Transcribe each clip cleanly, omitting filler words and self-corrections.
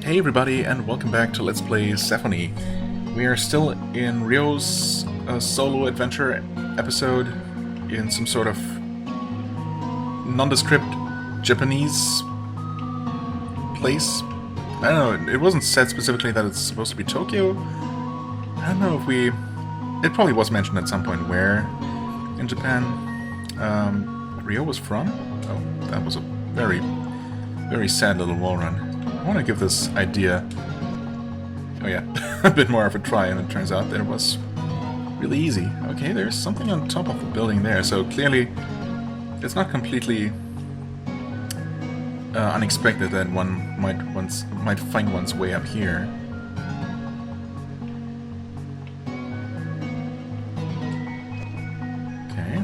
Hey everybody, and welcome back to Let's Play Sephonie. We are still in Ryo's solo adventure episode in some sort of nondescript Japanese place. I don't know, it wasn't said specifically that it's supposed to be Tokyo. I don't know if we... It probably was mentioned at some point where in Japan Ryo was from. Oh, that was a very, very sad little wall run. I want to give this idea, oh yeah, a bit more of a try, and it turns out that it was really easy. Okay, there's something on top of the building there, so clearly it's not completely unexpected that one might find one's way up here. Okay,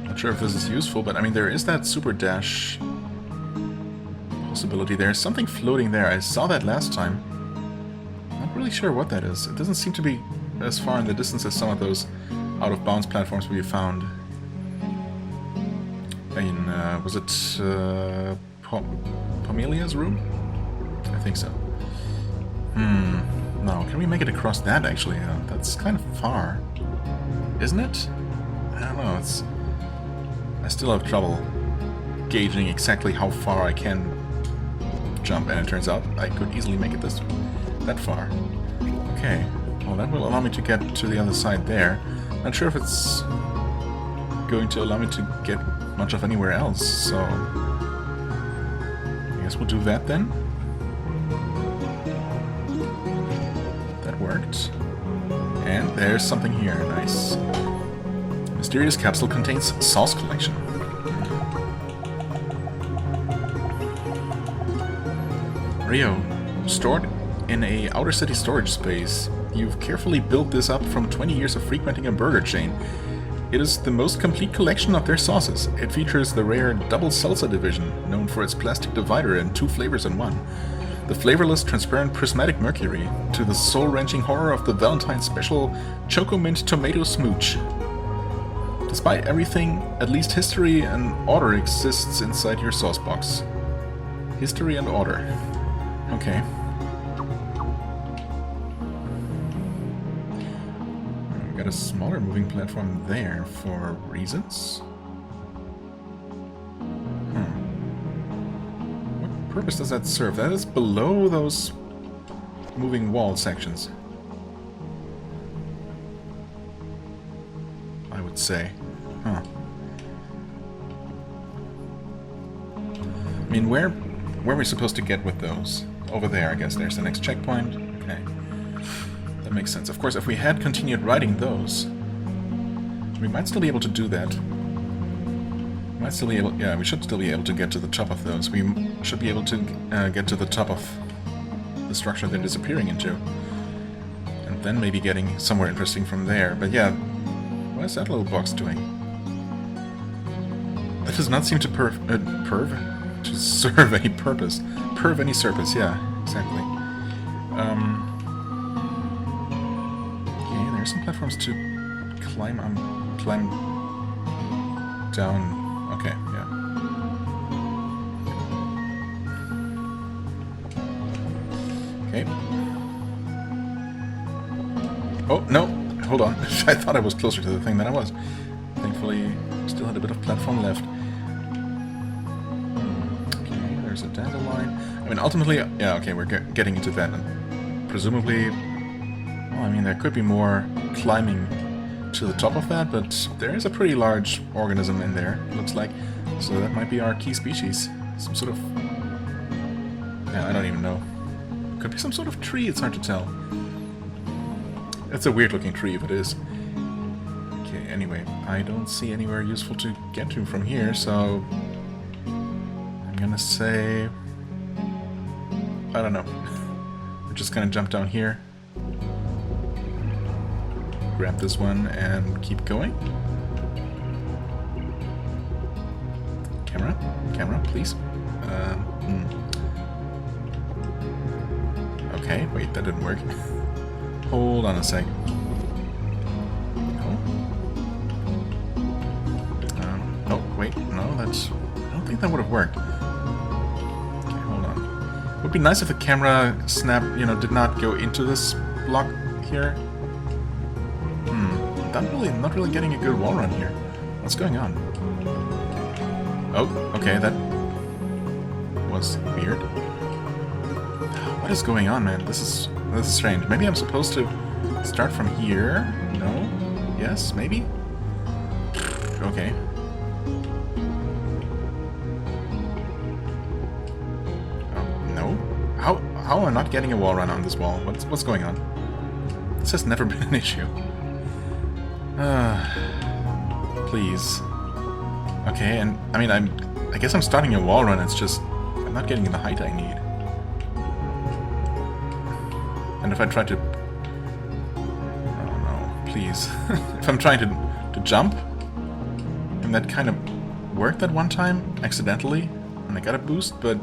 not sure if this is useful, but I mean there is that super dash possibility. There's something floating there. I saw that last time. Not really sure what that is. It doesn't seem to be as far in the distance as some of those out-of-bounds platforms we found. I mean, was it Pomelia's room? I think so. No, can we make it across that actually? That's kind of far. Isn't it? I don't know. I still have trouble gauging exactly how far I can jump, and it turns out I could easily make it that far. Okay, well that will allow me to get to the other side there. Not sure if it's going to allow me to get much of anywhere else, so I guess we'll do that then. That worked. And there's something here, nice. Mysterious capsule contains sauce collection. Ryo, stored in a outer city storage space. You've carefully built this up from 20 years of frequenting a burger chain. It is the most complete collection of their sauces. It features the rare double salsa division, known for its plastic divider and 2 flavors in one. The flavorless, transparent prismatic mercury, to the soul-wrenching horror of the Valentine's special Choco Mint Tomato Smooch. Despite everything, at least history and order exists inside your sauce box. History and order. Okay. We've got a smaller moving platform there for reasons. What purpose does that serve? That is below those moving wall sections, I would say. Huh. I mean, where are we supposed to get with those? Over there, I guess. There's the next checkpoint. Okay. That makes sense. Of course, if we had continued riding those, we might still be able to do that. Might still be able... Yeah, we should still be able to get to the top of those. We should be able to get to the top of the structure they're disappearing into. And then maybe getting somewhere interesting from there. But yeah, what is that little box doing? That does not seem to to serve any purpose. Perv any surface, yeah, exactly. Okay, there's some platforms to climb down. Okay, yeah. Okay. Oh, no, hold on. I thought I was closer to the thing than I was. Thankfully, still had a bit of platform left. A dandelion. I mean, ultimately, yeah, okay, we're getting into that. And presumably, well, I mean, there could be more climbing to the top of that, but there is a pretty large organism in there, it looks like. So that might be our key species. Some sort of... Yeah, I don't even know. Could be some sort of tree, it's hard to tell. It's a weird-looking tree, if it is. Okay, anyway, I don't see anywhere useful to get to from here, so... I'm gonna say... I don't know. We're just gonna jump down here. Grab this one and keep going. Camera, please. Okay, wait, that didn't work. Hold on a sec. Oh, wait, no, that's... I don't think that would have worked. Okay, hold on. Would be nice if the camera snap, you know, did not go into this block here. Not really getting a good wall run here. What's going on? Oh, okay, that was weird. What is going on, man? This is strange. Maybe I'm supposed to start from here? No? Yes? Maybe? Okay. Oh, no? How am I not getting a wall run on this wall? What's going on? This has never been an issue. Please. Okay, and I mean, I guess I'm starting a wall run, it's just I'm not getting the height I need. And if I try to... Oh no, please. If I'm trying to jump, and that kind of worked that one time, accidentally, and I got a boost, but...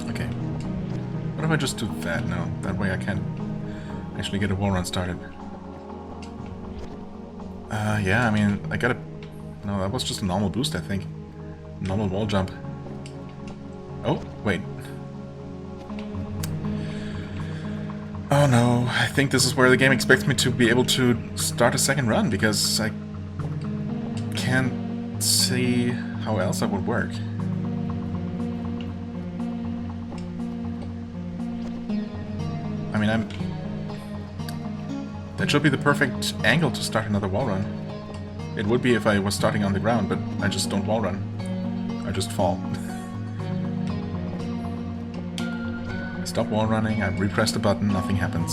Okay. What if I just do that? No, that way I can't actually get a wall run started. Yeah, I mean, I gotta... No, that was just a normal boost, I think. Normal wall jump. Oh, wait. Oh no, I think this is where the game expects me to be able to start a second run, because I can't see how else that would work. I mean, that should be the perfect angle to start another wall run. It would be if I was starting on the ground, but I just don't wall run. I just fall. I stop wall running, I repress the button, nothing happens.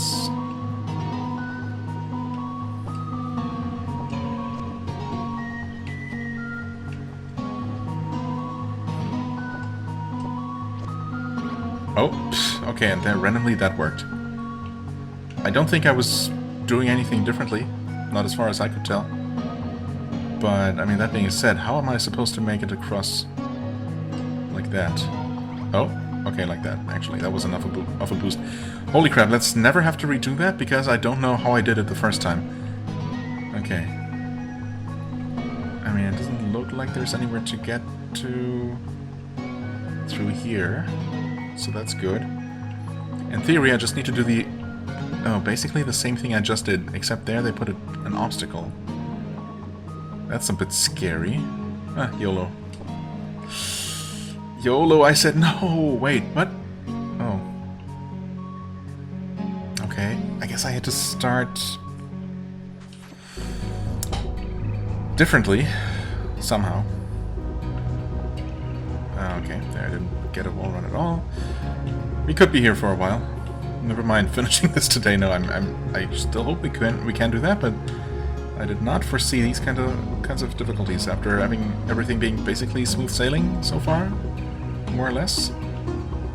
Oh, okay, and then randomly that worked. I don't think I was doing anything differently, not as far as I could tell. But, I mean, that being said, how am I supposed to make it across like that? Oh, okay, like that, actually. That was enough of a boost. Holy crap, let's never have to redo that, because I don't know how I did it the first time. Okay. I mean, it doesn't look like there's anywhere to get to through here, so that's good. In theory, I just need to do the... Oh, basically the same thing I just did, except there they put an obstacle. That's a bit scary. Ah, YOLO. YOLO, I said no! Wait, what? Oh. Okay, I guess I had to start... differently. Somehow. Okay, there I didn't get a wall run at all. We could be here for a while. Never mind finishing this today. No, I still hope we can do that, but I did not foresee these kinds of difficulties after having everything being basically smooth sailing so far, more or less,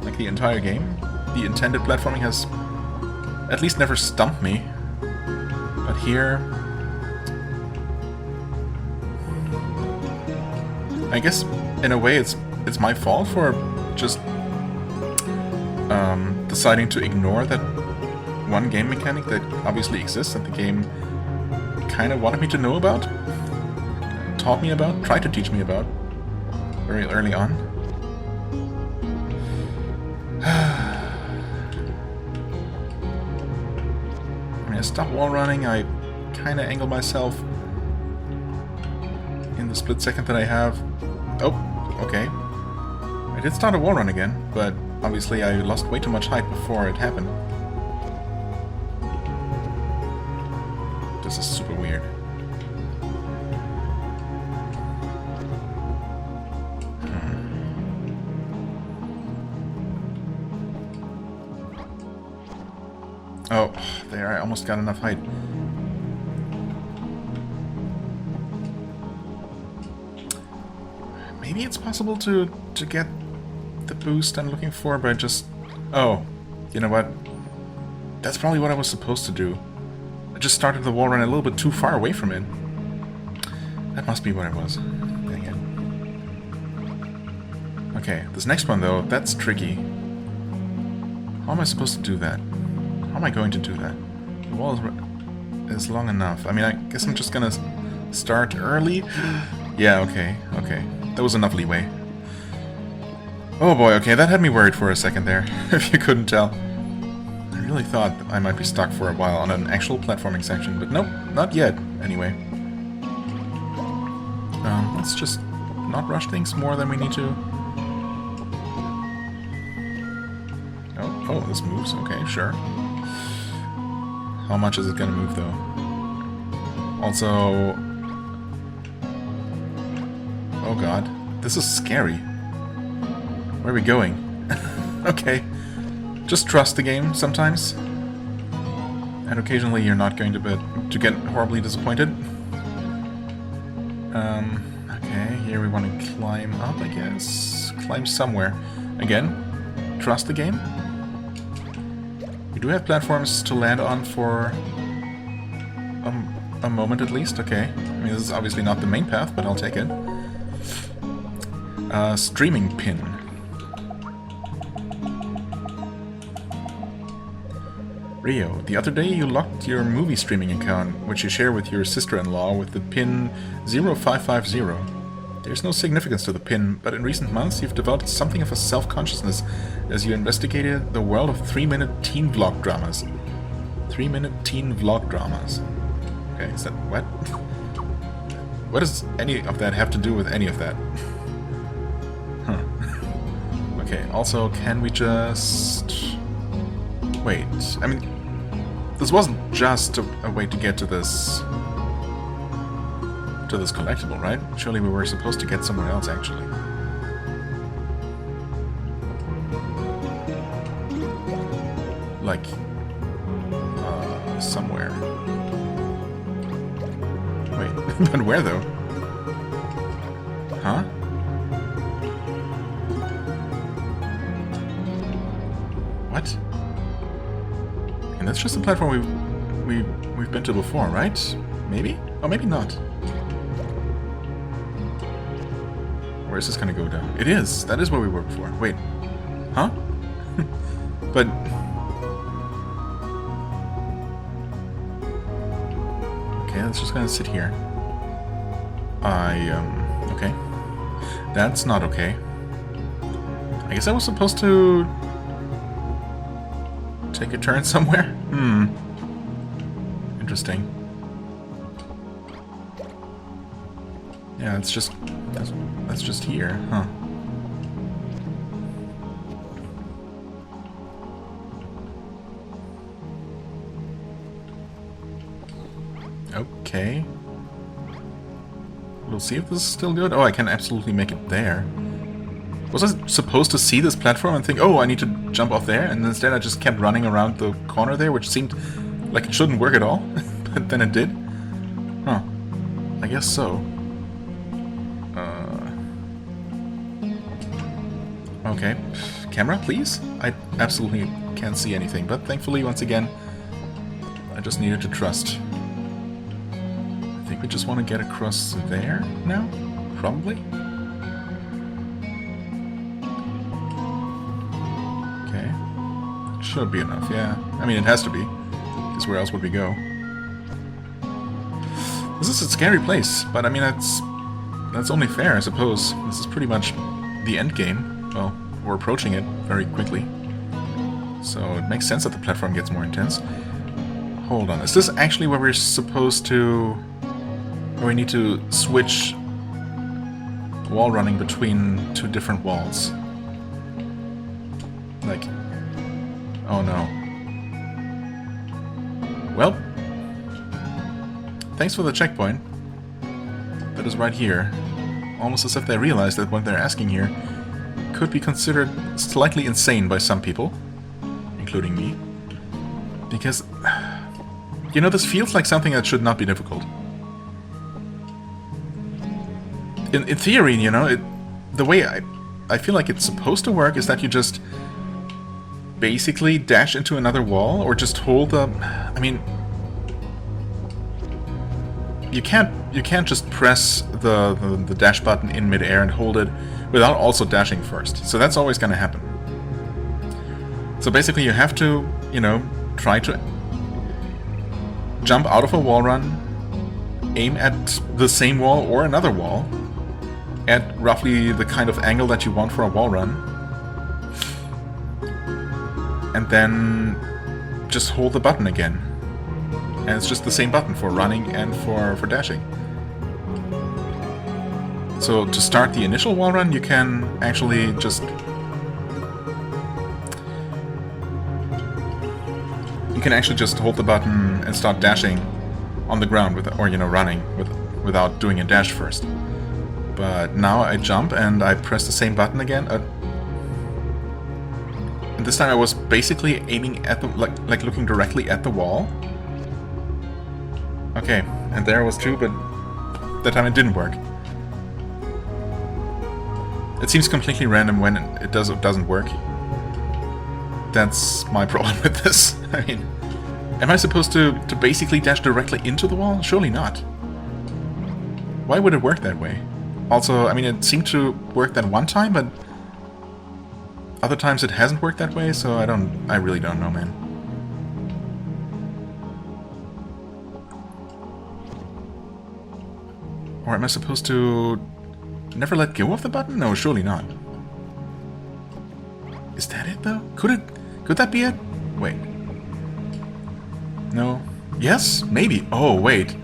like the entire game. The intended platforming has at least never stumped me, but here, I guess in a way it's my fault for just deciding to ignore that one game mechanic that obviously exists, that the game kind of wanted me to know about, taught me about, tried to teach me about very early on. I mean, I stopped wall running, I kind of angle myself in the split second that I have. Oh, okay. I did start a wall run again, but obviously I lost way too much height before it happened. This is super weird. Oh, there, I almost got enough height. Maybe it's possible to get the boost I'm looking for by just... Oh, you know what? That's probably what I was supposed to do. I just started the wall run a little bit too far away from it. That must be what it was. Dang it. Okay, this next one though, that's tricky. How am I supposed to do that? How am I going to do that? The wall is long enough. I mean, I guess I'm just gonna start early. Yeah, okay, okay. That was enough leeway. Oh boy, okay, that had me worried for a second there, if you couldn't tell. I really thought I might be stuck for a while on an actual platforming section, but nope, not yet, anyway. Let's just not rush things more than we need to. Oh, this moves, okay, sure. How much is it gonna move, though? Also... Oh god, this is scary. Where are we going? Okay. Just trust the game sometimes. And occasionally you're not going to get horribly disappointed. Okay, here we want to climb up, I guess. Climb somewhere. Again, trust the game. We do have platforms to land on for a moment at least. Okay. I mean, this is obviously not the main path, but I'll take it. Streaming pin. Rio, the other day you locked your movie streaming account, which you share with your sister-in-law, with the pin 0550. There's no significance to the pin, but in recent months you've developed something of a self-consciousness as you investigated the world of 3-minute teen vlog dramas. 3-minute teen vlog dramas. Okay, is that... what? What does any of that have to do with any of that? Huh. Okay, also, can we just... wait, I mean, this wasn't just a way to get to this collectible, right? Surely we were supposed to get somewhere else, actually. Like, somewhere. Wait, but where though? Huh? What? And that's just the platform we've been to before, right? Maybe? Or maybe not. Where is this gonna go down? It is! That is where we were before. Wait. Huh? But... okay, let's just gonna sit here. Okay. That's not okay. I guess I was supposed to... take a turn somewhere? Interesting. Yeah, it's just... that's just here, huh? Okay. We'll see if this is still good. Oh, I can absolutely make it there. Was I supposed to see this platform and think, oh, I need to jump off there? And instead I just kept running around the corner there, which seemed like it shouldn't work at all. But then it did. Huh. I guess so. Okay. Camera, please? I absolutely can't see anything, but thankfully, once again, I just needed to trust. I think we just want to get across there now? Probably? Should be enough, yeah. I mean, it has to be. Because where else would we go? This is a scary place, but I mean, that's only fair, I suppose. This is pretty much the end game. Well, we're approaching it very quickly. So it makes sense that the platform gets more intense. Hold on, is this actually where we're supposed to... where we need to switch wall running between two different walls? Like... oh no. Well, thanks for the checkpoint. That is right here. Almost as if they realized that what they're asking here could be considered slightly insane by some people, including me. Because, you know, this feels like something that should not be difficult. In theory, you know, the way I feel like it's supposed to work is that you just basically dash into another wall, or just hold the... I mean... You can't just press the dash button in midair and hold it without also dashing first. So that's always going to happen. So basically you have to, you know, try to jump out of a wall run, aim at the same wall or another wall, at roughly the kind of angle that you want for a wall run, and then just hold the button again. And it's just the same button for running and for dashing. So to start the initial wall run, you can actually just... You can actually just hold the button and start dashing on the ground, or, you know, running without doing a dash first. But now I jump and I press the same button again. And this time I was basically aiming at the, like looking directly at the wall. Okay, and there was too, but that time it didn't work. It seems completely random when it does or doesn't work. That's my problem with this. I mean, am I supposed to basically dash directly into the wall? Surely not. Why would it work that way? Also, I mean, it seemed to work that one time, but other times it hasn't worked that way, so I really don't know, man. Or am I supposed to never let go of the button? No, surely not. Is that it, though? Could that be it? Wait. No. Yes? Maybe. Oh, wait.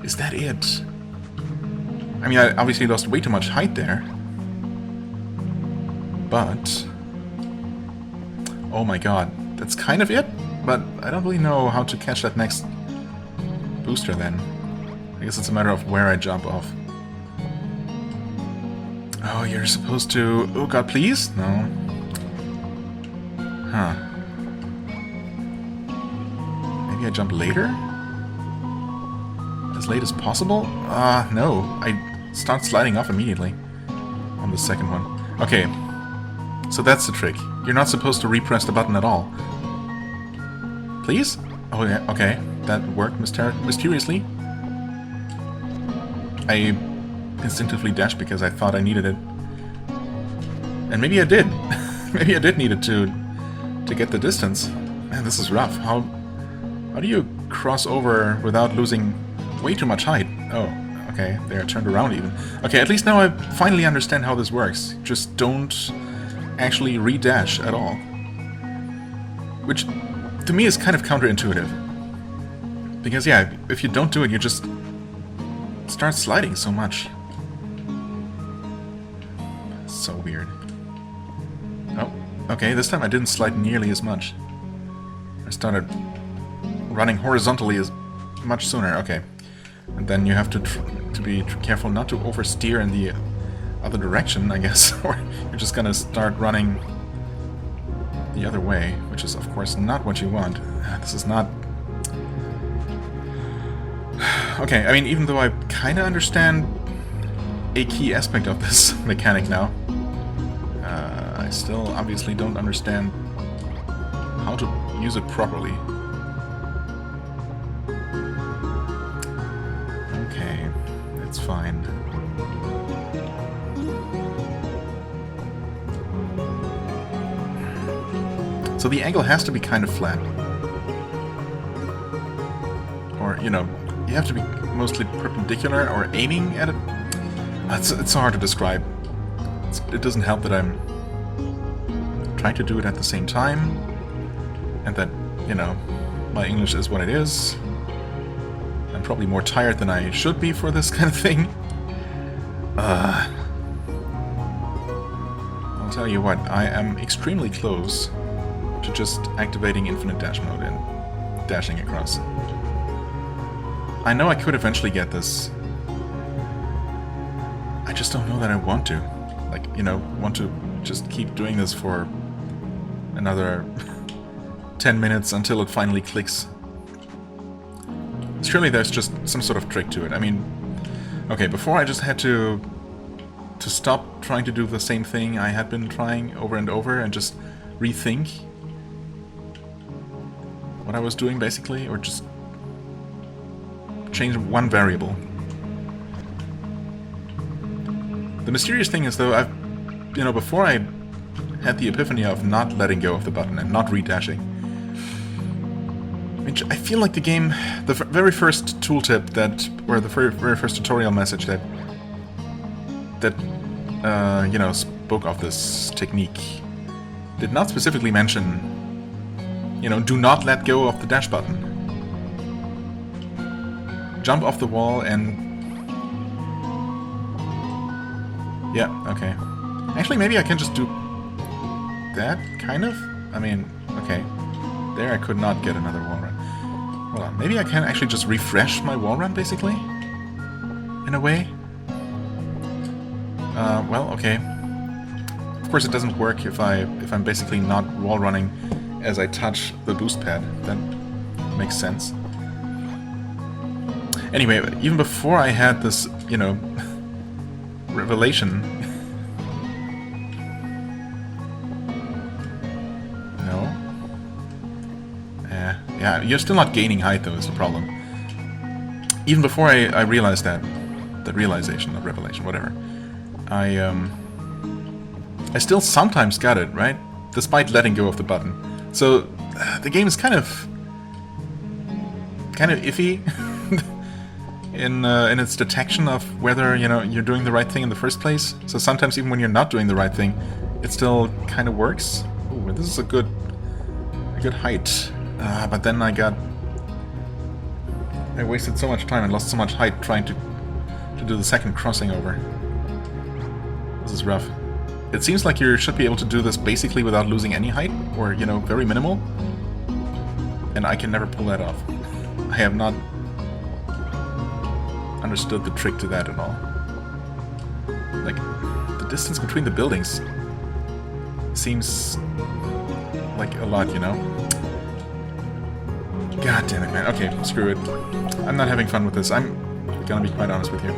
Is that it? I mean, I obviously lost way too much height there. But... oh my god. That's kind of it? But I don't really know how to catch that next booster then. I guess it's a matter of where I jump off. Oh, you're supposed to... oh god, please? No. Huh. Maybe I jump later? As late as possible? No. I start sliding off immediately. On the second one. Okay. So that's the trick. You're not supposed to repress the button at all. Please? Oh yeah, okay. That worked mysteriously. I instinctively dashed because I thought I needed it. And maybe I did. Maybe I did need it to get the distance. Man, this is rough. How do you cross over without losing way too much height? Oh, okay. They're turned around even. Okay, at least now I finally understand how this works. Just don't actually re-dash at all. Which, to me, is kind of counterintuitive. Because, yeah, if you don't do it, you just start sliding so much. So weird. Oh, okay, this time I didn't slide nearly as much. I started running horizontally as much sooner. Okay. And then you have to be careful not to oversteer in the other direction, I guess. Or you're just gonna start running the other way, which is, of course, not what you want. This is not... okay, I mean, even though I kinda understand a key aspect of this mechanic now, I still obviously don't understand how to use it properly. Okay, it's fine. So the angle has to be kind of flat. Or, you know, you have to be mostly perpendicular or aiming at it. It's so hard to describe. It doesn't help that I'm trying to do it at the same time, and that, you know, my English is what it is. I'm probably more tired than I should be for this kind of thing. I'll tell you what, I am extremely close to just activating infinite dash mode and dashing across. I know I could eventually get this. I just don't know that I want to. Like, you know, want to just keep doing this for another 10 minutes until it finally clicks. Surely there's just some sort of trick to it. I mean, okay, before I just had to stop trying to do the same thing I had been trying over and over and just rethink what I was doing, basically, or just change one variable. The mysterious thing is, though, you know, before I had the epiphany of not letting go of the button and not re-dashing, I feel like the game, the very first tooltip or the very first tutorial message that you know, spoke of this technique, did not specifically mention You know, do not let go of the dash button. Jump off the wall and... Yeah, okay. Actually, maybe I can just do that, kind of? I mean, okay. There I could not get another wall run. Hold on, maybe I can actually just refresh my wall run, basically? In a way? Well, okay. Of course it doesn't work if I'm basically not wall running as I touch the boost pad. That makes sense. Anyway, even before I had this, you know, revelation... No? Yeah, you're still not gaining height, though, is the problem. Even before I realized that, the realization of revelation, whatever, I still sometimes got it, right? Despite letting go of the button. So, the game is kind of iffy in its detection of whether, you know, you're doing the right thing in the first place. So sometimes even when you're not doing the right thing, it still kind of works. Ooh, this is a good height. But then I wasted so much time and lost so much height trying to do the second crossing over. This is rough. It seems like you should be able to do this basically without losing any height, or, you know, very minimal. And I can never pull that off. I have not understood the trick to that at all. Like, the distance between the buildings seems like a lot, you know? God damn it, man. Okay, screw it. I'm not having fun with this. I'm gonna be quite honest with you.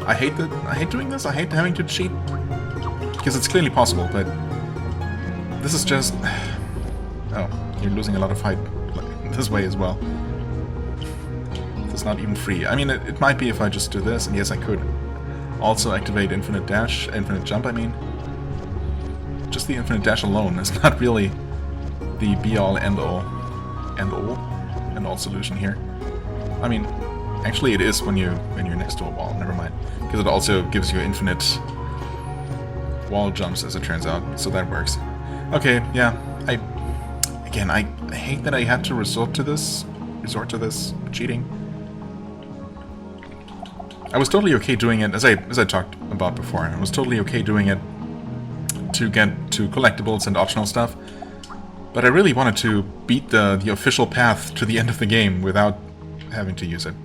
I hate doing this. I hate having to cheat. Because it's clearly possible, but this is just... Oh, you're losing a lot of height this way as well. It's not even free. I mean, it might be if I just do this, and yes, I could also activate infinite dash, infinite jump, I mean. Just the infinite dash alone is not really the be-all, end-all solution here. I mean, actually it is when you're next to a wall, never mind. Because it also gives you infinite wall jumps, as it turns out, so that works. Okay, yeah, I hate that I had to resort to this cheating. I was totally okay doing it, as I talked about before, I was totally okay doing it to get to collectibles and optional stuff, but I really wanted to beat the official path to the end of the game without having to use it.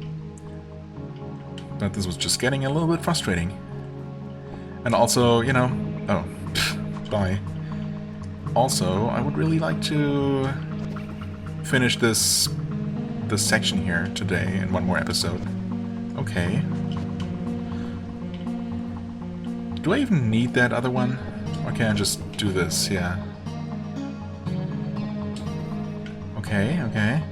But this was just getting a little bit frustrating. And also, you know... Oh, bye. Also, I would really like to finish this section here today in one more episode. Okay. Do I even need that other one? Or can I just do this? Yeah. Okay, okay.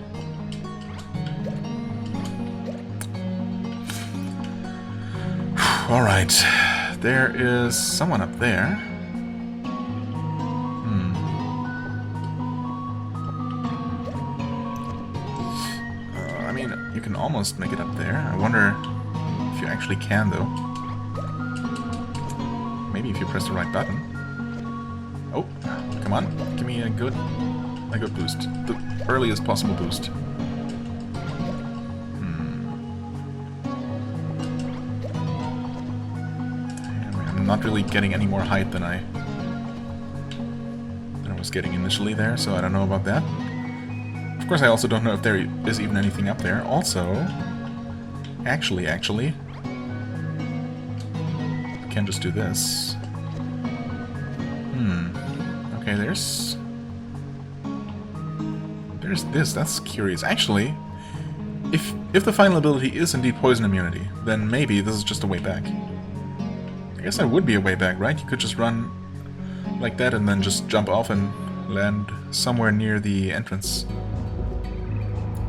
Alright. There is someone up there. I mean, you can almost make it up there. I wonder if you actually can, though. Maybe if you press the right button. Oh, come on. Give me a good boost. The earliest possible boost. I'm not really getting any more height than I was getting initially there, so I don't know about that. Of course, I also don't know if there is even anything up there. Also, actually, I can just do this. Okay, there's this. That's curious. Actually, if the final ability is indeed poison immunity, then maybe this is just a way back. I guess that would be a way back, right? You could just run like that and then just jump off and land somewhere near the entrance.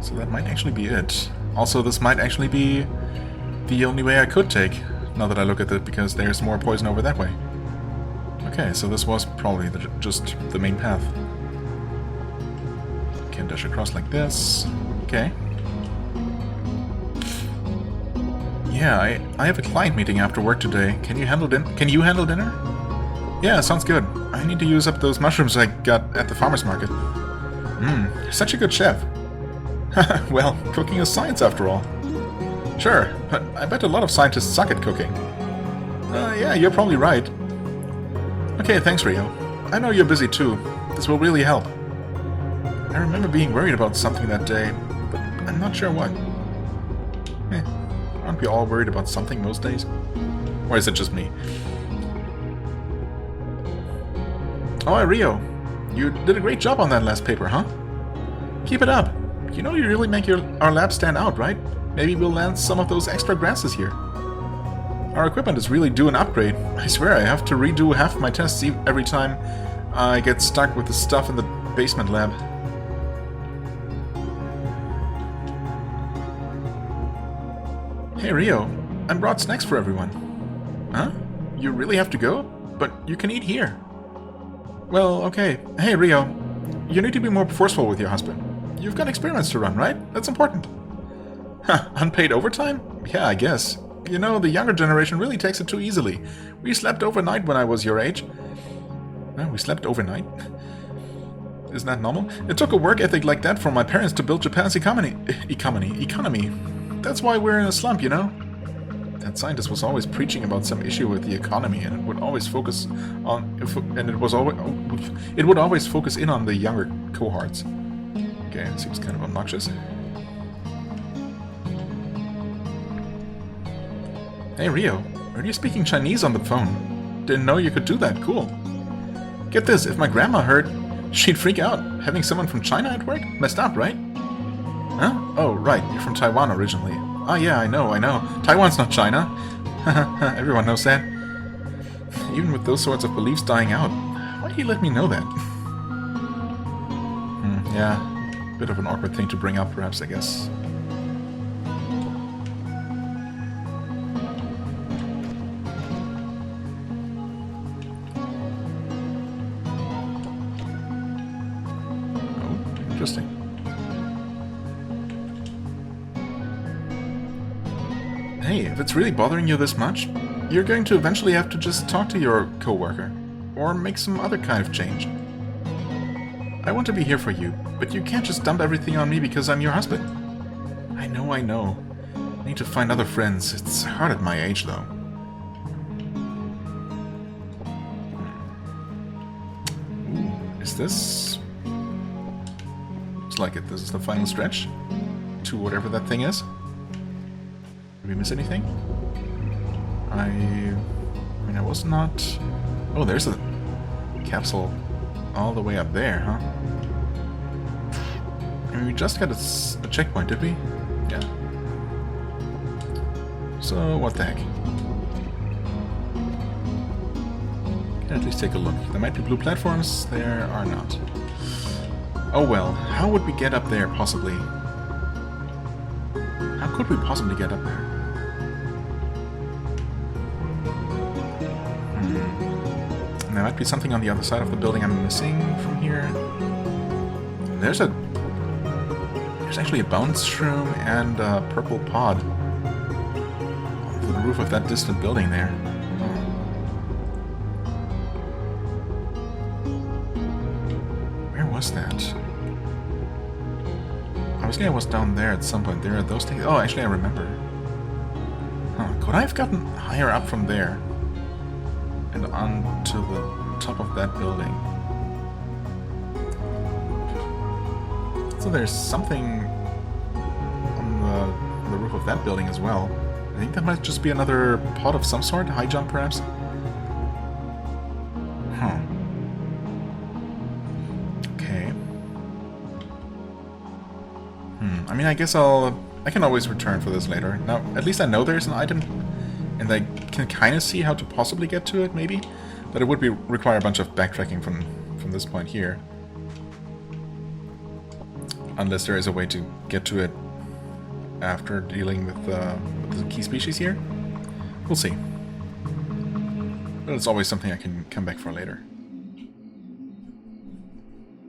So that might actually be it. Also, this might actually be the only way I could take, now that I look at it, because there's more poison over that way. Okay, so this was probably just the main path. Can dash across like this. Okay. Yeah, I have a client meeting after work today. Can you handle dinner? Yeah, sounds good. I need to use up those mushrooms I got at the farmer's market. Such a good chef. Well, cooking is science after all. Sure, but I bet a lot of scientists suck at cooking. Yeah, you're probably right. Okay, thanks, Rio. I know you're busy too. This will really help. I remember being worried about something that day, but I'm not sure what. Aren't we all worried about something most days? Or is it just me? Oh, Rio. You did a great job on that last paper, huh? Keep it up. You know you really make our lab stand out, right? Maybe we'll land some of those extra grasses here. Our equipment is really due an upgrade. I swear I have to redo half my tests every time I get stuck with the stuff in the basement lab. Hey Rio, I brought snacks for everyone. Huh? You really have to go? But you can eat here. Well, okay. Hey Rio, you need to be more forceful with your husband. You've got experiments to run, right? That's important. Huh, unpaid overtime? Yeah, I guess. You know, the younger generation really takes it too easily. We slept overnight when I was your age. No, we slept overnight? Isn't that normal? It took a work ethic like that for my parents to build Japan's economy. That's why we're in a slump, you know? That scientist was always preaching about some issue with the economy, and it would always focus on... it would always focus in on the younger cohorts. Okay, it seems kind of obnoxious. Hey Rio, heard you speaking Chinese on the phone. Didn't know you could do that, cool. Get this, if my grandma heard, she'd freak out. Having someone from China at work? Messed up, right? Huh? Oh, right, you're from Taiwan originally. Ah, yeah, I know. Taiwan's not China. Everyone knows that. Even with those sorts of beliefs dying out, why did he let me know that? Yeah, bit of an awkward thing to bring up, perhaps, I guess. Interesting. Hey, if it's really bothering you this much, you're going to eventually have to just talk to your co-worker, or make some other kind of change. I want to be here for you, but you can't just dump everything on me because I'm your husband. I know. I need to find other friends. It's hard at my age, though. Ooh, is this... Looks like it. This is the final stretch to whatever that thing is. Did we miss anything? I mean, I was not... Oh, there's a capsule all the way up there, huh? I mean, we just got a checkpoint, did we? Yeah. So, what the heck? Can at least take a look. There might be blue platforms. There are not. Oh well, how would we get up there, possibly? How could we possibly get up there? And there might be something on the other side of the building I'm missing from here. There's actually a bounce room and a purple pod on the roof of that distant building there. Where was that? Obviously I was down there at some point. There are those things. Oh, actually I remember. Huh. Could I have gotten higher up from there? And onto the top of that building. So there's something on the roof of that building as well. I think that might just be another pod of some sort. High jump, perhaps? Huh. Okay. I mean, I guess I can always return for this later. Now, at least I know there's an item, and I can kind of see how to possibly get to it, maybe. But it would require a bunch of backtracking from this point here. Unless there is a way to get to it after dealing with the key species here. We'll see. But it's always something I can come back for later.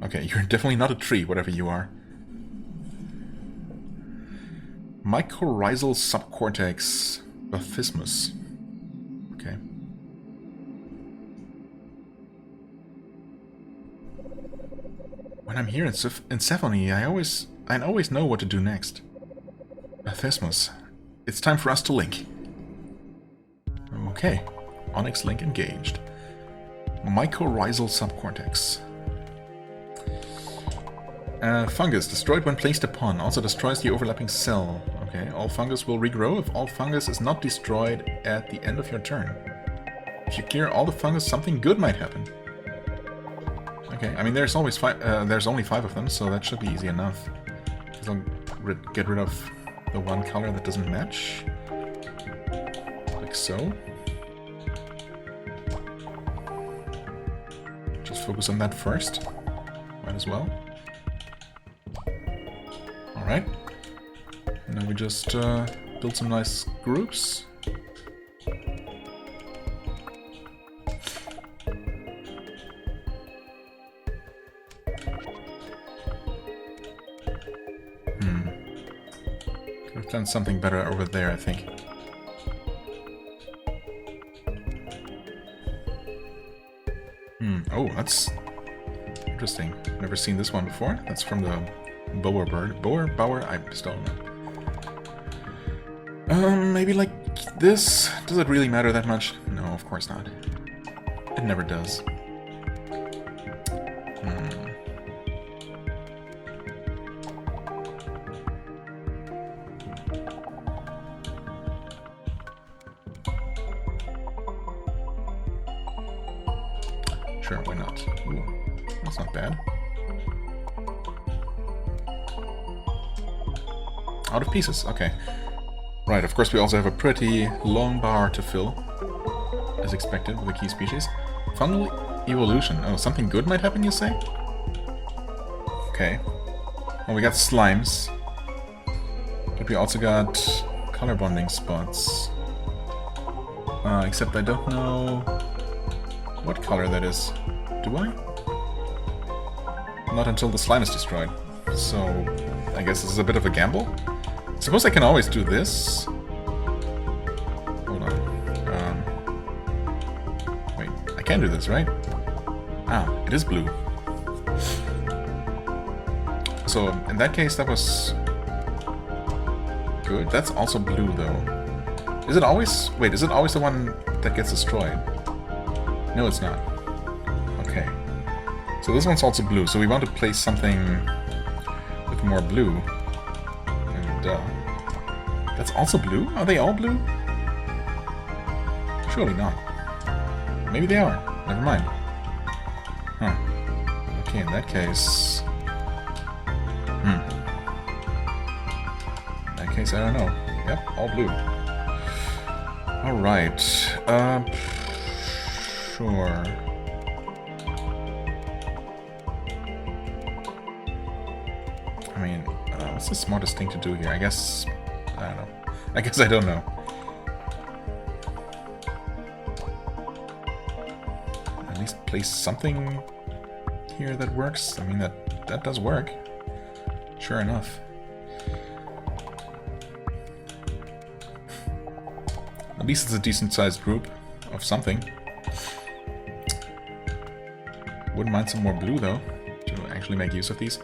Okay, you're definitely not a tree, whatever you are. Mycorrhizal subcortex Bathysmus. Okay. When I'm here in Sephonie, I always know what to do next. Bathysmus, it's time for us to link. Okay, Onyx link engaged. Mycorrhizal subcortex. Fungus, destroyed when placed upon, also destroys the overlapping cell. Okay, all fungus will regrow if all fungus is not destroyed at the end of your turn. If you clear all the fungus, something good might happen. Okay, I mean there's only 5 of them, so that should be easy enough. I'll get rid of the one color that doesn't match. Like so. Just focus on that first. Might as well. Alright. Now we just build some nice groups. Could have done something better over there, I think. Oh, that's interesting. Never seen this one before. That's from the bower bird. Bower? I still don't know. Maybe like this? Does it really matter that much? No, of course not. It never does. Sure, why not? Ooh, that's not bad. Out of pieces, okay. Right, of course we also have a pretty long bar to fill, as expected with the key species. Fungal evolution. Oh, something good might happen, you say? Okay. Well, we got slimes. But we also got color bonding spots. Except I don't know what color that is. Do I? Not until the slime is destroyed. So, I guess this is a bit of a gamble. Suppose I can always do this. Hold on. Wait, I can do this, right? Ah, it is blue. So, in that case, that was good. That's also blue, though. Is it always... Wait, is it always the one that gets destroyed? No, it's not. Okay. So this one's also blue, so we want to place something with more blue. And, that's also blue? Are they all blue? Surely not. Maybe they are. Never mind. Huh. Okay, in that case... In that case, I don't know. Yep, all blue. Alright. Sure. I mean, what's the smartest thing to do here? I guess... I don't know. I guess I don't know. At least place something here that works. I mean, that does work. Sure enough. At least it's a decent-sized group of something. Wouldn't mind some more blue, though, to actually make use of these.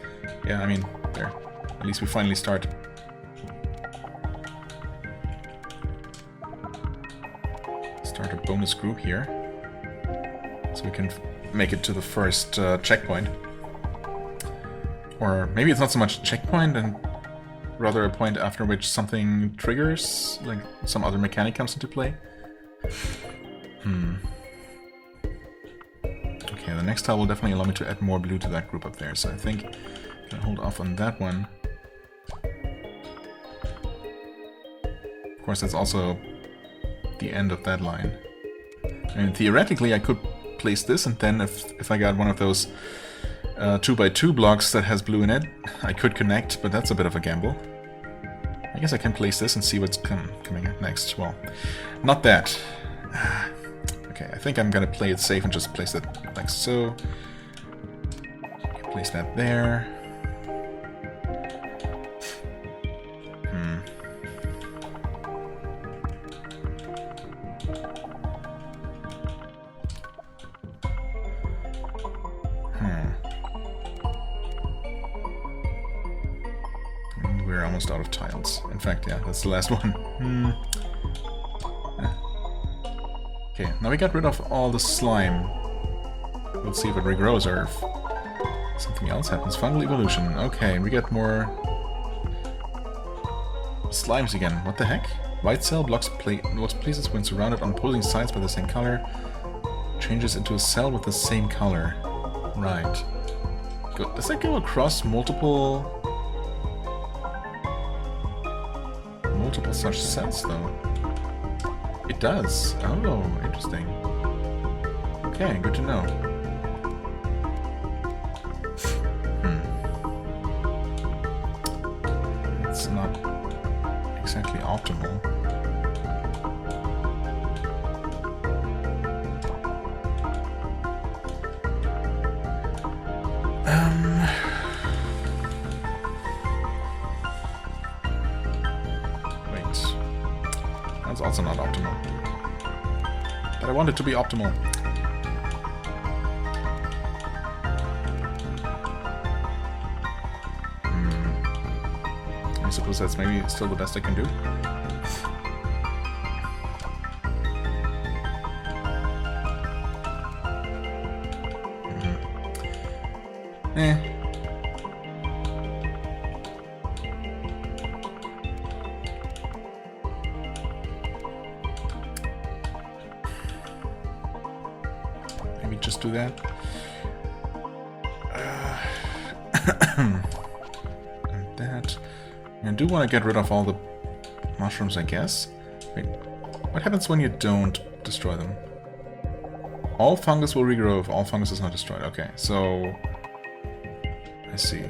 Yeah, I mean, there. At least we finally start. Start a bonus group here. So we can make it to the first checkpoint. Or maybe it's not so much a checkpoint, and rather a point after which something triggers, like some other mechanic comes into play. Okay, the next tile will definitely allow me to add more blue to that group up there, so I think I can hold off on that one. Of course, that's also the end of that line. I mean, theoretically, I could place this, and then if I got one of those 2x2 blocks that has blue in it, I could connect, but that's a bit of a gamble. I guess I can place this and see what's coming up next. Well, not that. Okay, I think I'm gonna play it safe and just place it like so. Place that there. almost out of tiles. In fact, yeah, that's the last one. Okay, now we got rid of all the slime. We'll see if it regrows or if something else happens. Fungal evolution. Okay, we get more slimes again. What the heck? White cell blocks places when surrounded on opposing sides by the same color. Changes into a cell with the same color. Right. Does that go across multiple such cells, though? It does. Oh, interesting. Okay, good to know. It's not exactly optimal. That's also not optimal. But I want it to be optimal. I suppose that's maybe still the best I can do. Maybe just do that. And that. I do want to get rid of all the mushrooms, I guess. Wait, what happens when you don't destroy them? All fungus will regrow if all fungus is not destroyed. Okay, so... I see.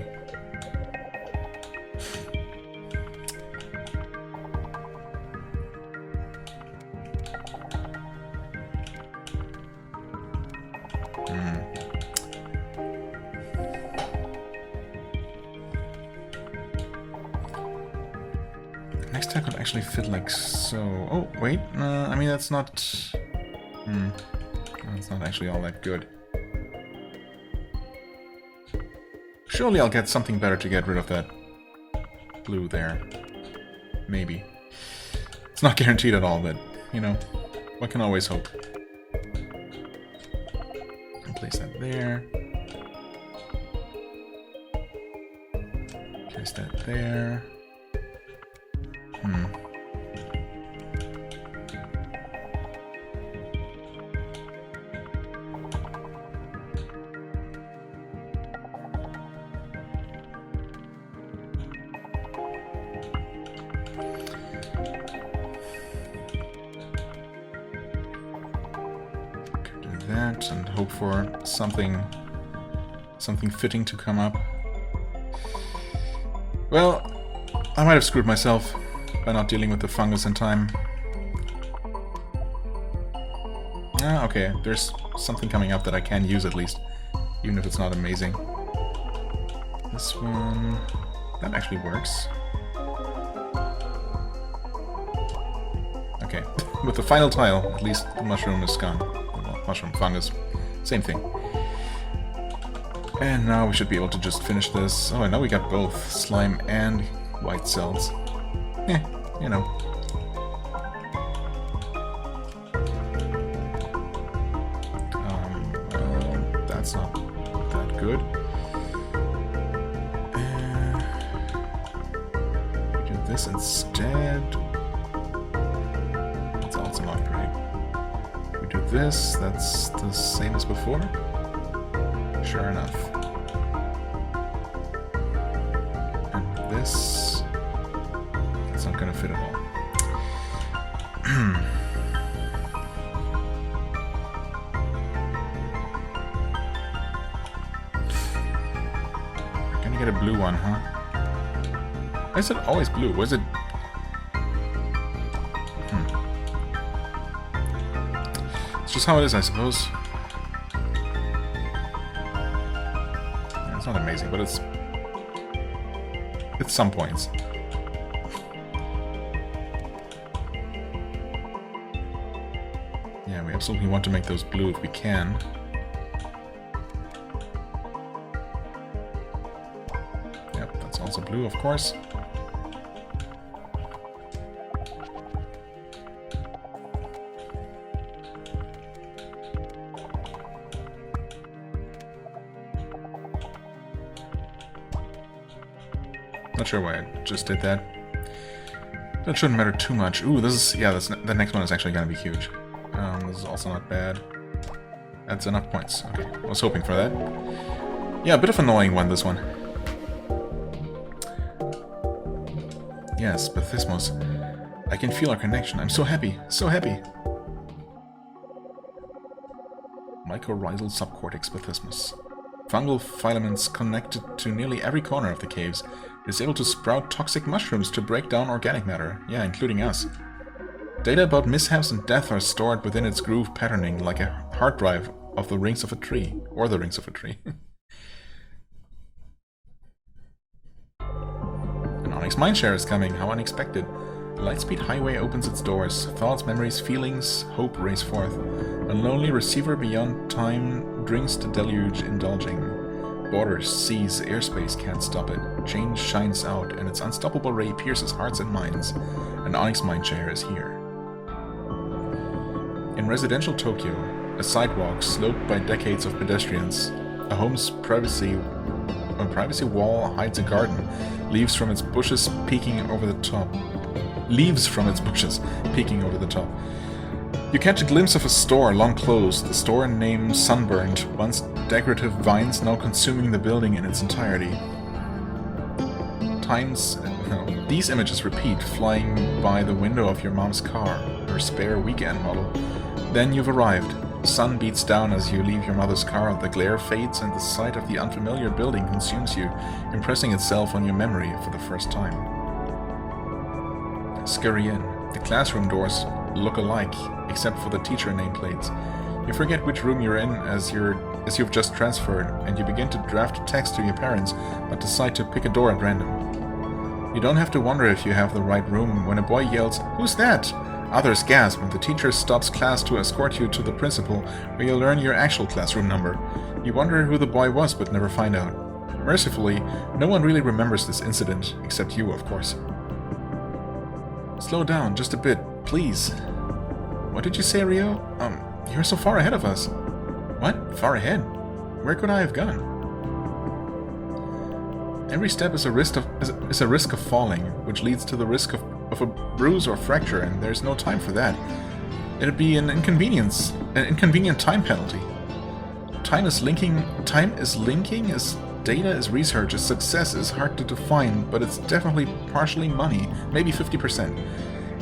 Next time could actually fit like so... Oh, wait. I mean, that's not... That's not actually all that good. Surely I'll get something better to get rid of that blue there. Maybe. It's not guaranteed at all, but, you know, one can always hope. I'll place that there. Place that there. That and hope for something fitting to come up. Well, I might have screwed myself by not dealing with the fungus in time. Ah, okay, there's something coming up that I can use at least, even if it's not amazing. This one... that actually works. Okay, with the final tile, at least the mushroom is gone. Well, mushroom, fungus, same thing. And now we should be able to just finish this. Oh, and now we got both slime and white cells. You know. Well, that's not that good. We do this instead. That's also not great. We do this, that's the same as before. Sure enough. And this... that's not gonna fit at all. Gonna get a blue one, huh? Why is it always blue? Was it... It's just how it is, I suppose. Yeah, it's not amazing, but it's some points. Yeah, we absolutely want to make those blue if we can. Yep, that's also blue, of course. Not sure why I just did that. That shouldn't matter too much. Ooh, this is... yeah, the next one is actually going to be huge. This is also not bad. That's enough points. Okay, I was hoping for that. Yeah, a bit of an annoying one, this one. Yes, Bathysmus. I can feel our connection. I'm so happy. So happy. Mycorrhizal subcortex Bathysmus. Fungal filaments connected to nearly every corner of the caves. It is able to sprout toxic mushrooms to break down organic matter. Yeah, including us. Data about mishaps and death are stored within its groove patterning like a hard drive of the rings of a tree. Or the rings of a tree. An Onyx Mindshare is coming. How unexpected. The Lightspeed Highway opens its doors. Thoughts, memories, feelings, hope race forth. A lonely receiver beyond time drinks the deluge, indulging. Borders, seas, airspace can't stop it. Change shines out, and its unstoppable ray pierces hearts and minds. An Onyx Mindshare is here. In residential Tokyo, a sidewalk sloped by decades of pedestrians, a home's privacy wall hides a garden, leaves from its bushes peeking over the top. You catch a glimpse of a store long closed, the store named Sunburned, once decorative vines now consuming the building in its entirety. These images repeat, flying by the window of your mom's car, her spare weekend model. Then you've arrived. The sun beats down as you leave your mother's car, the glare fades and the sight of the unfamiliar building consumes you, impressing itself on your memory for the first time. Scurry in. The classroom doors look alike, except for the teacher nameplates. You forget which room you're in as you've just transferred, and you begin to draft a text to your parents, but decide to pick a door at random. You don't have to wonder if you have the right room when a boy yells, "Who's that?" Others gasp when the teacher stops class to escort you to the principal, where you learn your actual classroom number. You wonder who the boy was, but never find out. Mercifully, no one really remembers this incident, except you, of course. Slow down, just a bit, please. What did you say, Rio? You're so far ahead of us. What? Far ahead? Where could I have gone? Every step is a risk of falling, which leads to the risk of a bruise or fracture, and there's no time for that. It'd be an inconvenient time penalty. Time is linking as data is research, as success is hard to define, but it's definitely partially money, maybe 50%.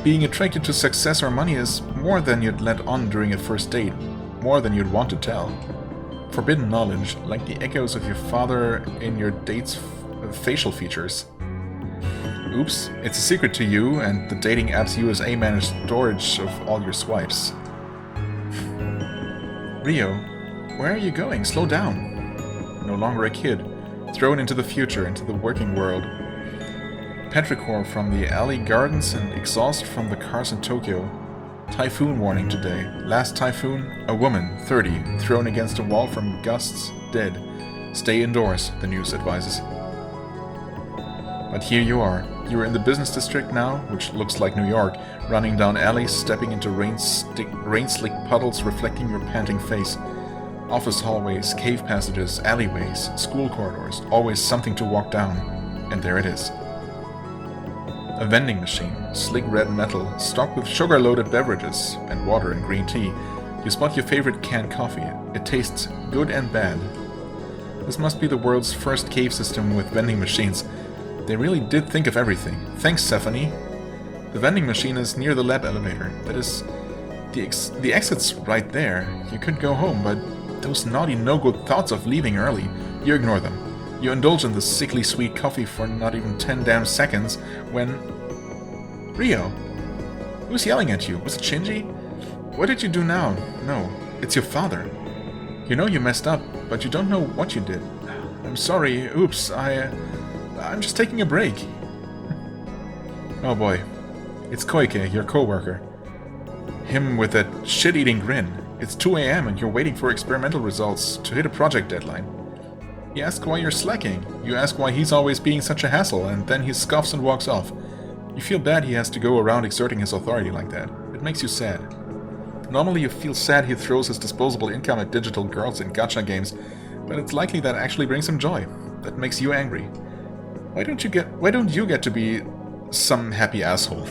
Being attracted to success or money is more than you'd let on during a first date, more than you'd want to tell. Forbidden knowledge, like the echoes of your father in your date's facial features. Oops, it's a secret to you and the dating app's USA managed storage of all your swipes. Rio, where are you going? Slow down. No longer a kid, thrown into the future, into the working world. Petrichor from the alley gardens and exhaust from the cars in Tokyo. Typhoon warning today. Last typhoon, a woman, 30, thrown against a wall from gusts, dead. Stay indoors, the news advises. But here you are. You're in the business district now, which looks like New York, running down alleys, stepping into rain-slick puddles reflecting your panting face. Office hallways, cave passages, alleyways, school corridors, always something to walk down. And there it is. A vending machine, slick red metal, stocked with sugar-loaded beverages and water and green tea. You spot your favorite canned coffee. It tastes good and bad. This must be the world's first cave system with vending machines. They really did think of everything. Thanks, Sephonie. The vending machine is near the lab elevator. That is, the exit's right there. You could go home, but those naughty no-good thoughts of leaving early, you ignore them. You indulge in the sickly sweet coffee for not even 10 damn seconds when... Rio! Who's yelling at you? Was it Shinji? What did you do now? No, it's your father. You know you messed up, but you don't know what you did. I'm sorry, oops, I'm just taking a break. Oh boy. It's Koike, your co-worker. Him with that shit-eating grin. It's 2 AM and you're waiting for experimental results to hit a project deadline. You ask why you're slacking. You ask why he's always being such a hassle, and then he scoffs and walks off. You feel bad he has to go around exerting his authority like that. It makes you sad. Normally you feel sad he throws his disposable income at digital girls in gacha games, but it's likely that actually brings him joy. That makes you angry. Why don't you get to be some happy asshole?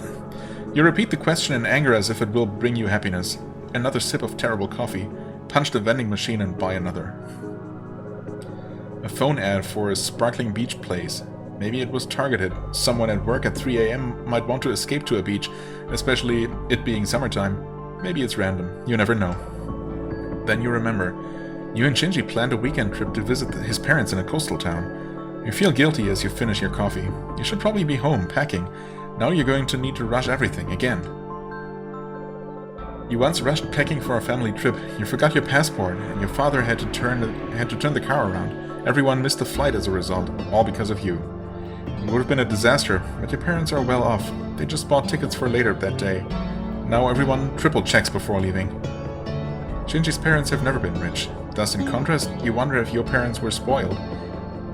You repeat the question in anger as if it will bring you happiness. Another sip of terrible coffee. Punch the vending machine and buy another. A phone ad for a sparkling beach place. Maybe it was targeted. Someone at work at 3 AM might want to escape to a beach, especially it being summertime. Maybe it's random. You never know. Then you remember. You and Shinji planned a weekend trip to visit his parents in a coastal town. You feel guilty as you finish your coffee. You should probably be home, packing. Now you're going to need to rush everything, again. You once rushed packing for a family trip. You forgot your passport, and your father had to turn the car around. Everyone missed the flight as a result, all because of you. It would have been a disaster, but your parents are well off. They just bought tickets for later that day. Now everyone triple checks before leaving. Shinji's parents have never been rich. Thus, in contrast, you wonder if your parents were spoiled.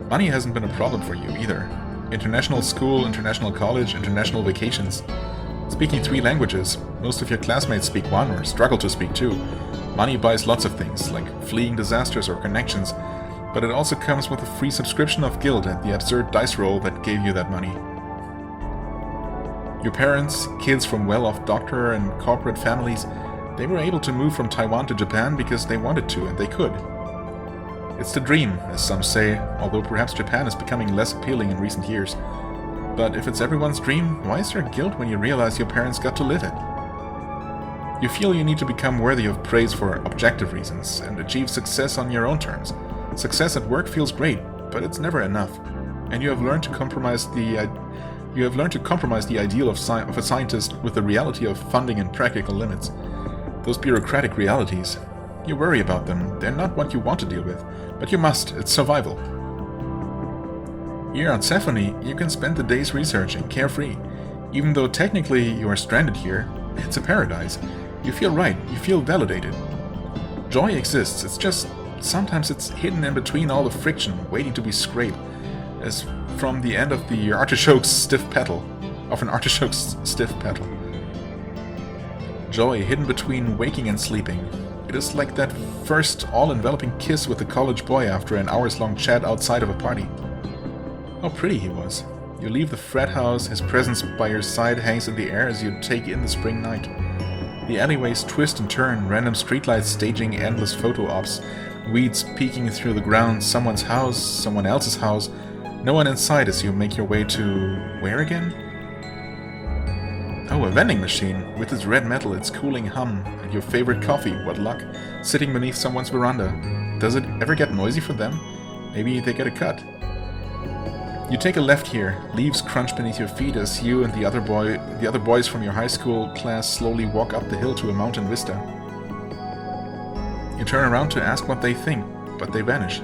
Money hasn't been a problem for you, either. International school, international college, international vacations. Speaking 3 languages, most of your classmates speak 1 or struggle to speak 2. Money buys lots of things, like fleeing disasters or connections, but it also comes with a free subscription of guilt and the absurd dice roll that gave you that money. Your parents, kids from well-off doctor and corporate families, they were able to move from Taiwan to Japan because they wanted to and they could. It's the dream, as some say, although perhaps Japan is becoming less appealing in recent years. But if it's everyone's dream, why is there guilt when you realize your parents got to live it? You feel you need to become worthy of praise for objective reasons and achieve success on your own terms. Success at work feels great, but it's never enough. And you have learned to compromise the ideal of a scientist with the reality of funding and practical limits. Those bureaucratic realities. You worry about them. They're not what you want to deal with, but you must. It's survival. Here on Sephonie, you can spend the days researching, carefree. Even though technically you are stranded here, it's a paradise. You feel right. You feel validated. Joy exists. It's just sometimes it's hidden in between all the friction, waiting to be scraped, as from the end of the artichoke's stiff petal. Joy hidden between waking and sleeping. It is like that first all-enveloping kiss with a college boy after an hours-long chat outside of a party. How pretty he was. You leave the frat house, his presence by your side hangs in the air as you take in the spring night. The alleyways twist and turn, random streetlights staging endless photo ops, weeds peeking through the ground, someone's house, someone else's house, no one in sight as you make your way to... where again? Oh, a vending machine, with its red metal, its cooling hum, and your favorite coffee, what luck, sitting beneath someone's veranda. Does it ever get noisy for them? Maybe they get a cut. You take a left here, leaves crunch beneath your feet as you and the other boys from your high school class slowly walk up the hill to a mountain vista. You turn around to ask what they think, but they vanish.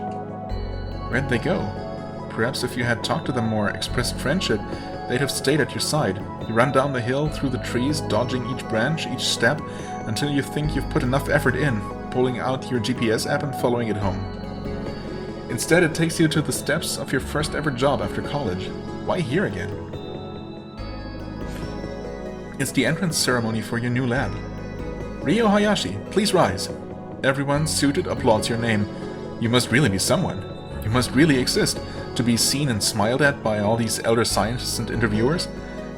Where'd they go? Perhaps if you had talked to them more, expressed friendship, they'd have stayed at your side. You run down the hill, through the trees, dodging each branch, each step, until you think you've put enough effort in, pulling out your GPS app and following it home. Instead, it takes you to the steps of your first ever job after college. Why here again? It's the entrance ceremony for your new lab. Ryo Hayashi, please rise. Everyone suited applauds your name. You must really be someone. You must really exist, to be seen and smiled at by all these elder scientists and interviewers.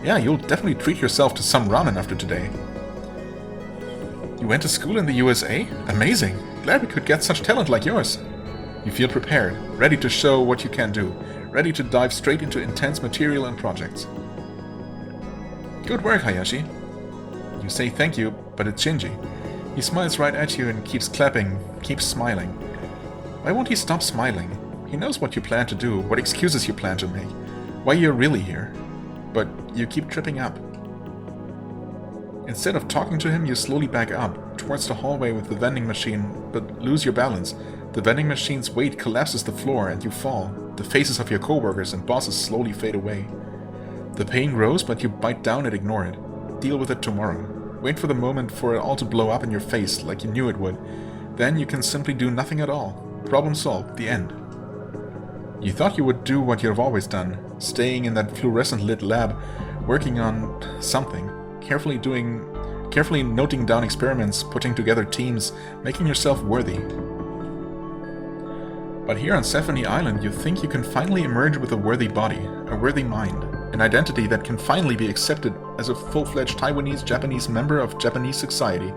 Yeah, you'll definitely treat yourself to some ramen after today. You went to school in the USA? Amazing! Glad we could get such talent like yours. You feel prepared, ready to show what you can do, ready to dive straight into intense material and projects. Good work, Hayashi. You say thank you, but it's Shinji. He smiles right at you and keeps clapping, keeps smiling. Why won't he stop smiling? He knows what you plan to do, what excuses you plan to make, why you're really here. But you keep tripping up. Instead of talking to him, you slowly back up, towards the hallway with the vending machine, but lose your balance. The vending machine's weight collapses the floor and you fall. The faces of your coworkers and bosses slowly fade away. The pain grows, but you bite down and ignore it. Deal with it tomorrow. Wait for the moment for it all to blow up in your face like you knew it would. Then you can simply do nothing at all. Problem solved. The end. You thought you would do what you have always done, staying in that fluorescent-lit lab, working on something, carefully noting down experiments, putting together teams, making yourself worthy. But here on Sephonie Island, you think you can finally emerge with a worthy body, a worthy mind, an identity that can finally be accepted as a full-fledged Taiwanese-Japanese member of Japanese society.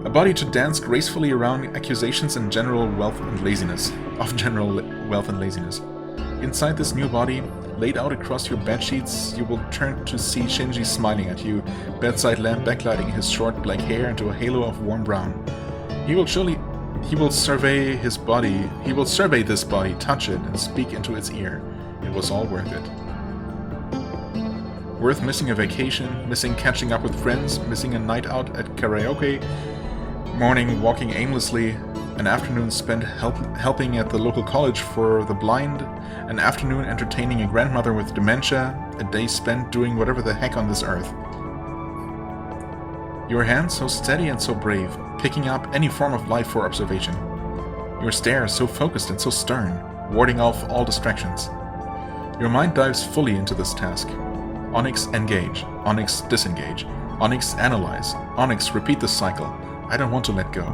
A body to dance gracefully around accusations and general wealth and laziness. Inside this new body, laid out across your bedsheets, you will turn to see Shinji smiling at you, bedside lamp backlighting his short black hair into a halo of warm brown. He will survey this body, touch it, and speak into its ear. It was all worth it. Worth missing a vacation, missing catching up with friends, missing a night out at karaoke, morning walking aimlessly, an afternoon spent helping at the local college for the blind, an afternoon entertaining a grandmother with dementia, a day spent doing whatever the heck on this earth. Your hands so steady and so brave, picking up any form of life for observation. Your stare so focused and so stern, warding off all distractions. Your mind dives fully into this task. Onyx engage, Onyx disengage, Onyx analyze, Onyx repeat the cycle. I don't want to let go.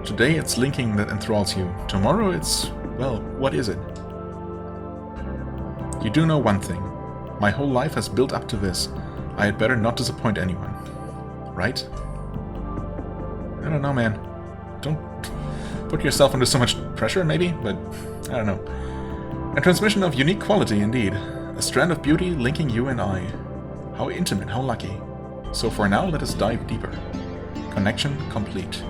Today it's linking that enthralls you. Tomorrow it's, well, what is it? You do know one thing. My whole life has built up to this. I had better not disappoint anyone. Right? I don't know, man. Don't put yourself under so much pressure, maybe, but I don't know. A transmission of unique quality, indeed. A strand of beauty linking you and I. How intimate, how lucky. So for now, let us dive deeper. Connection complete.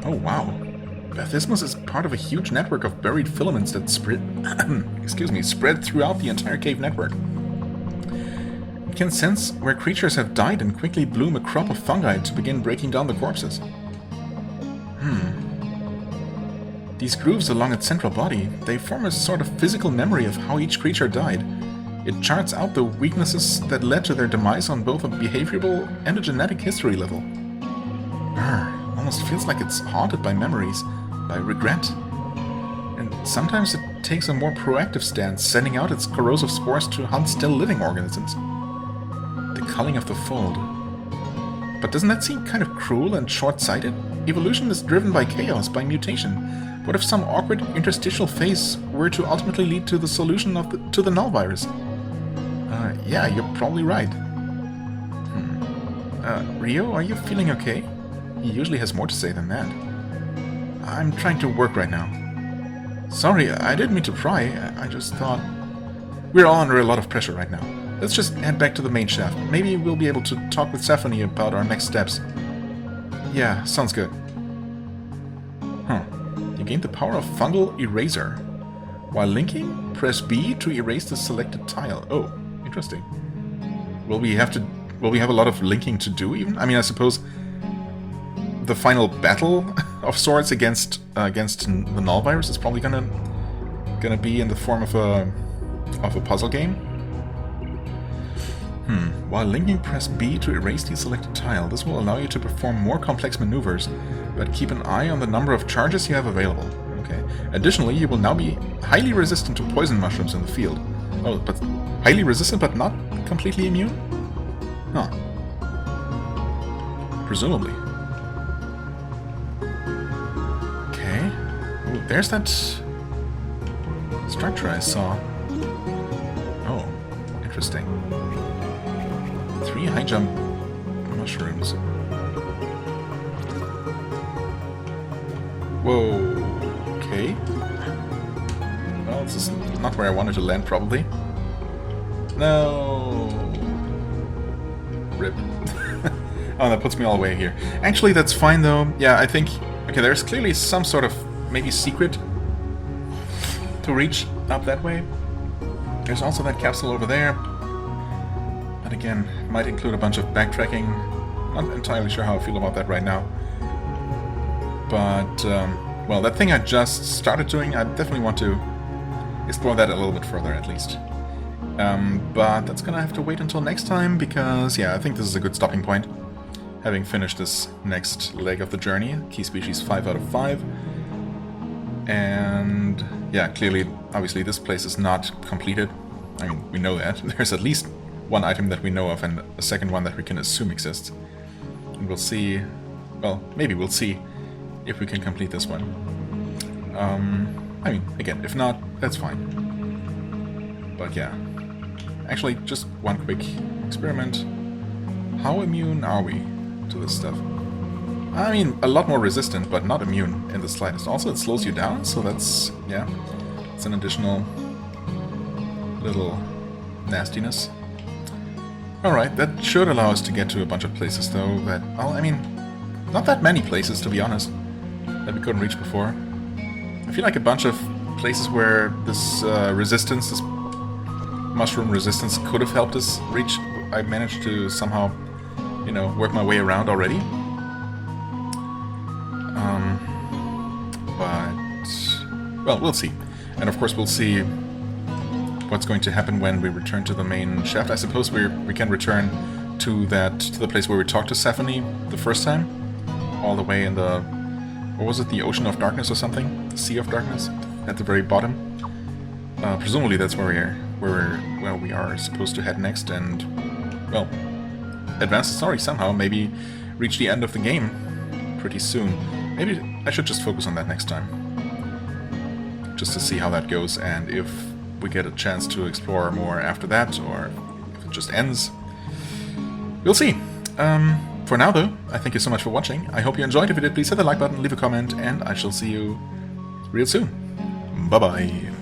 Oh wow. Bathysmus is part of a huge network of buried filaments that spread throughout the entire cave network. It can sense where creatures have died and quickly bloom a crop of fungi to begin breaking down the corpses. These grooves along its central body, they form a sort of physical memory of how each creature died. It charts out the weaknesses that led to their demise on both a behavioral and a genetic history level. Almost feels like it's haunted by memories, by regret. And sometimes it takes a more proactive stance, sending out its corrosive spores to hunt still living organisms. The culling of the fold. But doesn't that seem kind of cruel and short-sighted? Evolution is driven by chaos, by mutation. What if some awkward interstitial phase were to ultimately lead to the solution to the null virus? Yeah, you're probably right. Rio, are you feeling okay? He usually has more to say than that. I'm trying to work right now. Sorry, I didn't mean to pry. I just thought... We're all under a lot of pressure right now. Let's just head back to the main shaft. Maybe we'll be able to talk with Sephonie about our next steps. Yeah, sounds good. You gained the power of Fungal Eraser. While linking, press B to erase the selected tile. Oh, interesting. Will we have a lot of linking to do even? I mean, I suppose the final battle of sorts against the null virus is probably gonna be in the form of a puzzle game. While linking, press B to erase the selected tile. This will allow you to perform more complex maneuvers, but keep an eye on the number of charges you have available. Okay. Additionally, you will now be highly resistant to poison mushrooms in the field. Oh, but highly resistant but not completely immune? Huh. Presumably. Okay. Ooh, there's that structure I saw. Oh, interesting. 3 high jump mushrooms. Whoa. Okay. Well, this is not where I wanted to land, probably. No. Rip. Oh, that puts me all the way here. Actually, that's fine, though. Yeah, I think... Okay, there's clearly some sort of, maybe secret to reach up that way. There's also that capsule over there. But again, might include a bunch of backtracking. Not entirely sure how I feel about that right now. But, well, that thing I just started doing, I definitely want to explore that a little bit further, at least. But that's gonna have to wait until next time, because, yeah, I think this is a good stopping point. Having finished this next leg of the journey, key species 5 out of 5. And, yeah, clearly, obviously, this place is not completed. I mean, we know that. There's at least one item that we know of and a second one that we can assume exists. And we'll see, well, maybe we'll see if we can complete this one. I mean, again, if not, that's fine. But yeah. Actually, just one quick experiment. How immune are we to this stuff? I mean, a lot more resistant, but not immune in the slightest. Also, it slows you down, so that's, yeah, it's an additional little nastiness. Alright, that should allow us to get to a bunch of places, though, that, well, I mean, not that many places, to be honest, that we couldn't reach before. I feel like a bunch of places where this resistance, this mushroom resistance could have helped us reach, I managed to somehow, you know, work my way around already. But, well, we'll see. And of course we'll see what's going to happen when we return to the main shaft. I suppose we can return to the place where we talked to Sephonie the first time, all the way in the, what was it, the Ocean of Darkness or something? The Sea of Darkness at the very bottom. Presumably that's where we are supposed to head next, and, well, advance the story somehow, maybe reach the end of the game pretty soon. Maybe I should just focus on that next time, just to see how that goes, and if we get a chance to explore more after that, or if it just ends. We'll see. For now, though, I thank you so much for watching. I hope you enjoyed. If you did, please hit the like button, leave a comment, and I shall see you real soon. Bye-bye.